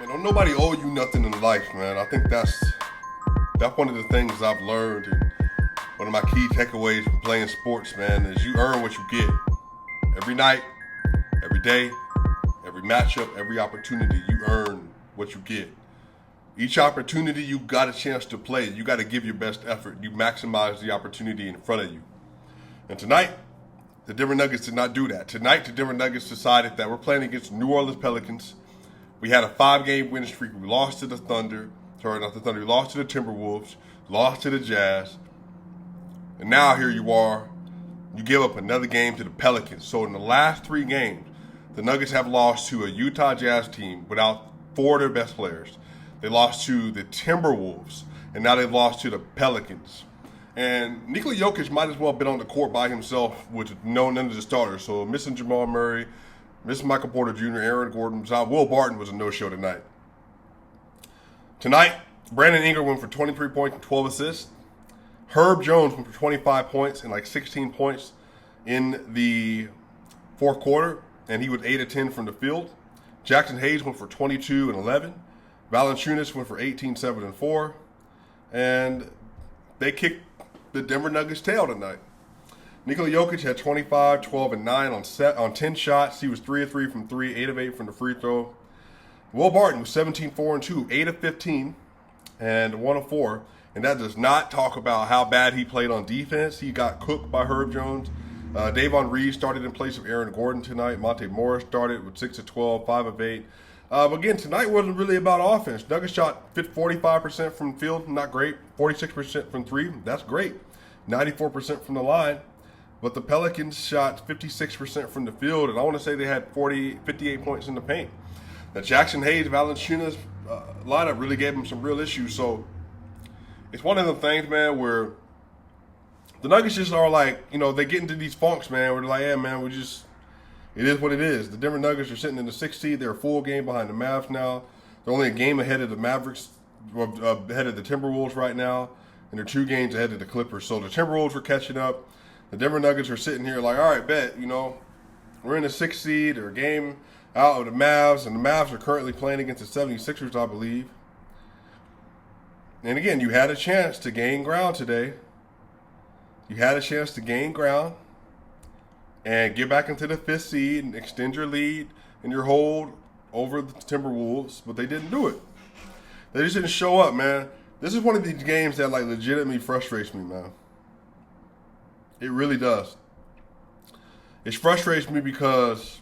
Man, don't nobody owe you nothing in life, man. I think that's one of the things I've learned, and one of my key takeaways from playing sports, man, is you earn what you get. Every night, every day, every matchup, every opportunity, you earn what you get. Each opportunity you got a chance to play, you got to give your best effort. You maximize the opportunity in front of you. And tonight, the Denver Nuggets did not do that. Tonight, the Denver Nuggets decided that we're playing against the New Orleans Pelicans. We had a 5-game winning streak. We lost to the Thunder. Sorry, not the Thunder. We lost to the Timberwolves. Lost to the Jazz. And now here you are. You give up another game to the Pelicans. So in the last 3 games, the Nuggets have lost to a Utah Jazz team without 4 of their best players. They lost to the Timberwolves. And now they've lost to the Pelicans. And Nikola Jokic might as well have been on the court by himself with none of the starters. So missing Jamal Murray, missing Michael Porter Jr., Aaron Gordon, Will Barton was a no-show tonight. Tonight, Brandon Ingram went for 23 points and 12 assists. Herb Jones went for 25 points and like 16 points in the fourth quarter, and he was 8 of 10 from the field. Jackson Hayes went for 22 and 11. Valanciunas went for 18, 7, and 4. And they kicked the Denver Nuggets' tail tonight. Nikola Jokic had 25, 12, and 9 on 10 shots. He was 3 of 3 from 3, 8 of 8 from the free throw. Will Barton was 17, 4, and 2, 8 of 15, and 1 of 4. And that does not talk about how bad he played on defense. He got cooked by Herb Jones. Davon Reed started in place of Aaron Gordon tonight. Monte Morris started with 6 of 12, 5 of 8. But again, tonight wasn't really about offense. Nuggets shot 45% from field, not great. 46% from 3, that's great. 94% from the line. But the Pelicans shot 56% from the field, and I want to say they had 58 points in the paint. The Jackson Hayes, Valanciunas lineup really gave them some real issues. So it's one of the things, man, where the Nuggets just are like, they get into these funks, man, where they're like, yeah, man, it is what it is. The Denver Nuggets are sitting in the 6th seed. They're a full game behind the Mavs now. They're only a game ahead of the Mavericks, ahead of the Timberwolves right now, and they're 2 games ahead of the Clippers. So the Timberwolves are catching up. The Denver Nuggets are sitting here like, all right, bet, we're in the 6th seed. They're a game out of the Mavs, and the Mavs are currently playing against the 76ers, I believe. And again, you had a chance to gain ground today. You had a chance to gain ground and get back into the 5th seed and extend your lead and your hold over the Timberwolves, but they didn't do it. They just didn't show up, man. This is one of these games that legitimately frustrates me, man. It really does. It frustrates me because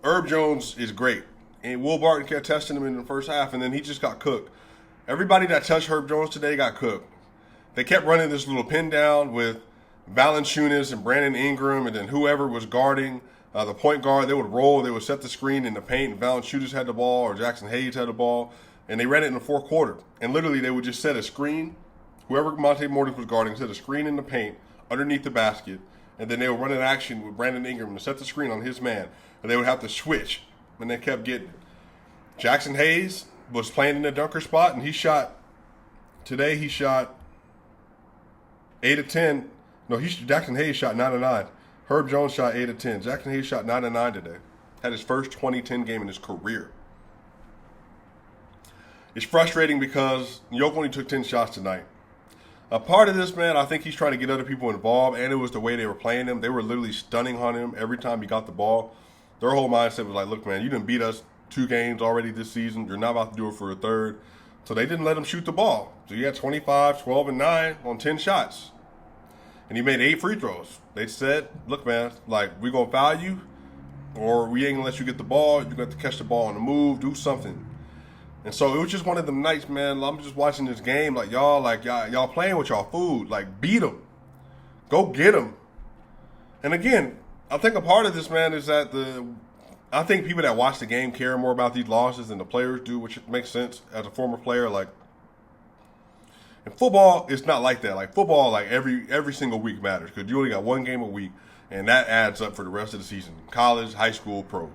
Herb Jones is great. And Will Barton kept testing him in the first half, and then he just got cooked. Everybody that touched Herb Jones today got cooked. They kept running this little pin down with Valanciunas and Brandon Ingram, and then whoever was guarding the point guard, they would roll, they would set the screen in the paint, and Valanciunas had the ball or Jackson Hayes had the ball, and they ran it in the fourth quarter. And literally they would just set a screen. Whoever Monte Morris was guarding set a screen in the paint underneath the basket, and then they would run an action with Brandon Ingram to set the screen on his man, and they would have to switch, and they kept getting it. Jackson Hayes was playing in the dunker spot, and he shot 8 of 10. No, Jackson Hayes shot 9 of 9. Herb Jones shot 8 of 10. Jackson Hayes shot 9 of 9 today. Had his first 20-10 game in his career. It's frustrating because Jokic only took 10 shots tonight. A part of this, man, I think he's trying to get other people involved, and it was the way they were playing him. They were literally stunning on him every time he got the ball. Their whole mindset was like, look, man, you done beat us 2 games already this season. You're not about to do it for a third. So they didn't let him shoot the ball. So he had 25, 12, and 9 on 10 shots. And he made 8 free throws. They said, look, man, we going to foul you, or we ain't going to let you get the ball. You're going to have to catch the ball on the move, do something. And so it was just one of them nights, man. I'm just watching this game, y'all playing with y'all food. Beat them. Go get them. And again, I think a part of this, man, is that I think people that watch the game care more about these losses than the players do, which makes sense as a former player. In football, it's not like that. Football, every single week matters because you only got 1 game a week, and that adds up for the rest of the season. College, high school, pro.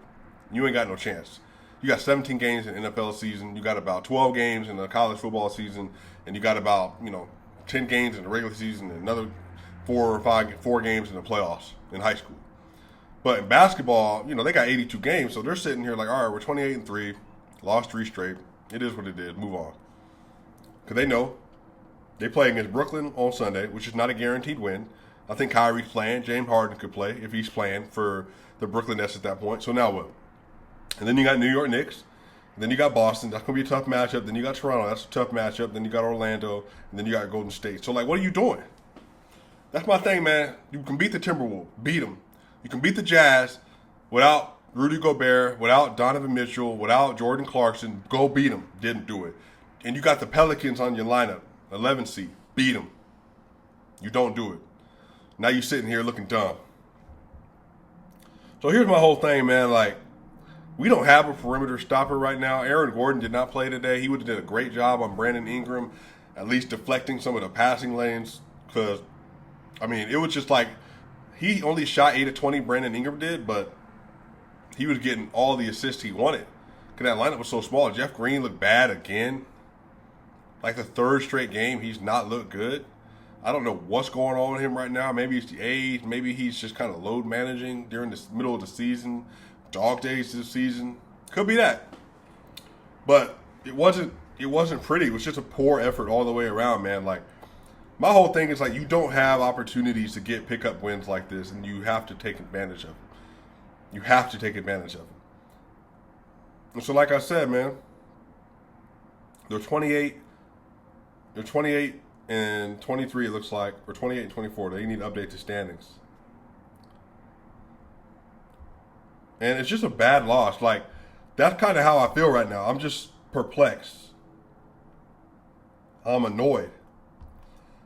You ain't got no chance. You got 17 games in the NFL season. You got about 12 games in the college football season, and you got about 10 games in the regular season, and another 4 games in the playoffs in high school. But in basketball, they got 82 games, so they're sitting here like, all right, we're 28-3, lost 3 straight. It is what it is. Move on. Because they know they play against Brooklyn on Sunday, which is not a guaranteed win. I think Kyrie's playing. James Harden could play if he's playing for the Brooklyn Nets at that point. So now what? And then you got New York Knicks. And then you got Boston. That's going to be a tough matchup. Then you got Toronto. That's a tough matchup. Then you got Orlando. And then you got Golden State. So, what are you doing? That's my thing, man. You can beat the Timberwolves. Beat them. You can beat the Jazz without Rudy Gobert, without Donovan Mitchell, without Jordan Clarkson. Go beat them. Didn't do it. And you got the Pelicans on your lineup. 11 seed. Beat them. You don't do it. Now you're sitting here looking dumb. So here's my whole thing, man. We don't have a perimeter stopper right now. Aaron Gordon did not play today. He would have did a great job on Brandon Ingram, at least deflecting some of the passing lanes. Because, it was just he only shot 8 of 20, Brandon Ingram did, but he was getting all the assists he wanted. Because that lineup was so small. Jeff Green looked bad again. The third straight game, he's not looked good. I don't know what's going on with him right now. Maybe it's the age. Maybe he's just kind of load managing during the middle of the season. Dog days this season. Could be that. But it wasn't pretty. It was just a poor effort all the way around, man. My whole thing is you don't have opportunities to get pickup wins like this, and you have to take advantage of them. You have to take advantage of them. And so like I said, man, they're 28 and 23, it looks like, or 28 and 24. They need to update the standings. And it's just a bad loss. That's kind of how I feel right now. I'm just perplexed. I'm annoyed.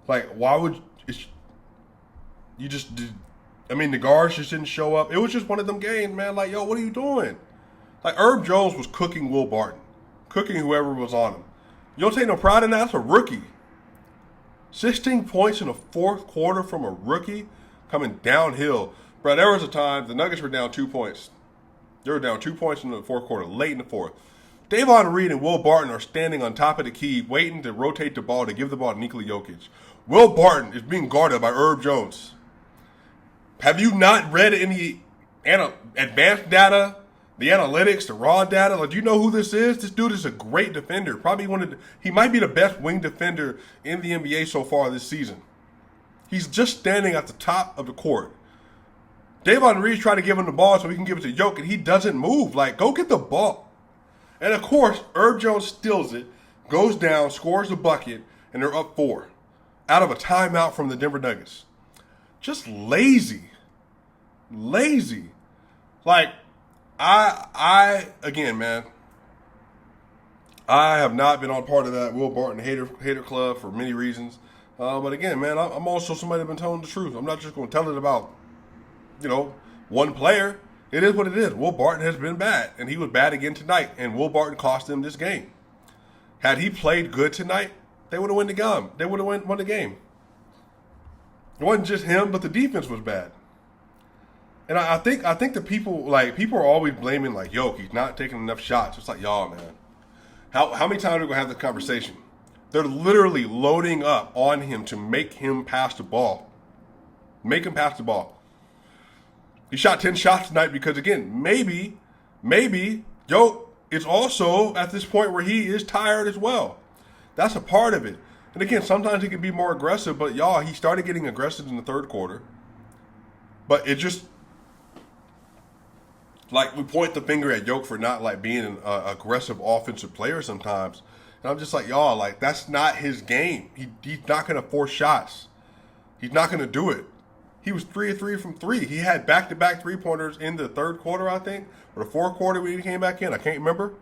Why would you just? The guards just didn't show up. It was just one of them games, man. Yo, what are you doing? Herb Jones was cooking Will Barton, cooking whoever was on him. You don't take no pride in that? That's a rookie. 16 points in the fourth quarter from a rookie coming downhill. Bro, there was a time the Nuggets were down 2 points. They were down 2 points in the fourth quarter, late in the fourth. Davon Reed and Will Barton are standing on top of the key, waiting to rotate the ball to give the ball to Nikola Jokic. Will Barton is being guarded by Herb Jones. Have you not read any advanced data, the analytics, the raw data? Do you know who this is? This dude is a great defender. He might be the best wing defender in the NBA so far this season. He's just standing at the top of the court. Davon Reed's trying to give him the ball so he can give it to Jokic, and he doesn't move. Go get the ball. And, of course, Herb Jones steals it, goes down, scores the bucket, and they're up 4 out of a timeout from the Denver Nuggets. Just lazy. Lazy. Again, man, I have not been on part of that Will Barton hater club for many reasons. But, again, man, I'm also somebody that's been telling the truth. I'm not just going to tell it about one player. It is what it is. Will Barton has been bad, and he was bad again tonight, and Will Barton cost them this game. Had he played good tonight, they would have won the game. They would have won the game. It wasn't just him, but the defense was bad. And I think the people are always blaming Jokic not taking enough shots. It's y'all, man. How many times are we gonna have this conversation? They're literally loading up on him to make him pass the ball. Make him pass the ball. He shot 10 shots tonight because, again, maybe, it's also at this point where he is tired as well. That's a part of it. And, again, sometimes he can be more aggressive, but, he started getting aggressive in the third quarter. But it just, we point the finger at Jokic for not, being an aggressive offensive player sometimes. And I'm just that's not his game. He's not going to force shots. He's not going to do it. He was 3 of 3 from 3. He had back-to-back three-pointers in the third quarter, I think, or the fourth quarter when he came back in. I can't remember.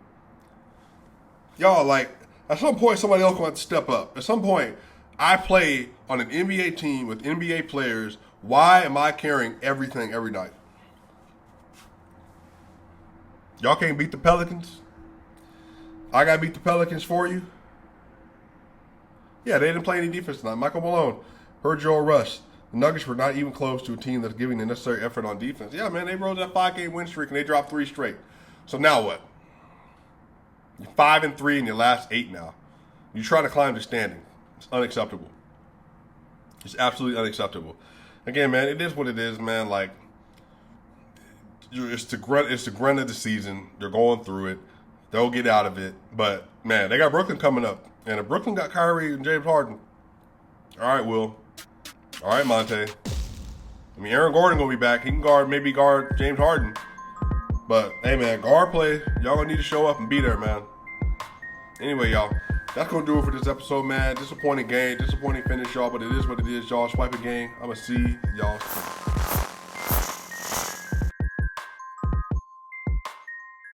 At some point, somebody else going to have to step up. At some point, I play on an NBA team with NBA players. Why am I carrying everything every night? Y'all can't beat the Pelicans? I got to beat the Pelicans for you? Yeah, they didn't play any defense tonight. Michael Malone, heard Joe Rush. The Nuggets were not even close to a team that's giving the necessary effort on defense. Yeah, man, they rode that 5-game win streak and they dropped 3 straight. So now what? You're 5-3 in your last 8 now. You're trying to climb the standing. It's unacceptable. It's absolutely unacceptable. Again, man, it is what it is, man. it's the grunt of the season. They're going through it. They'll get out of it. But man, they got Brooklyn coming up, and if Brooklyn got Kyrie and James Harden, all right, Will. All right, Monte. I mean, Aaron Gordon gonna be back. He can maybe guard James Harden. But hey, man, guard play. Y'all gonna need to show up and be there, man. Anyway, y'all, that's gonna do it for this episode, man. Disappointing game, disappointing finish, y'all. But it is what it is, y'all. Swiping game. I'ma see y'all soon.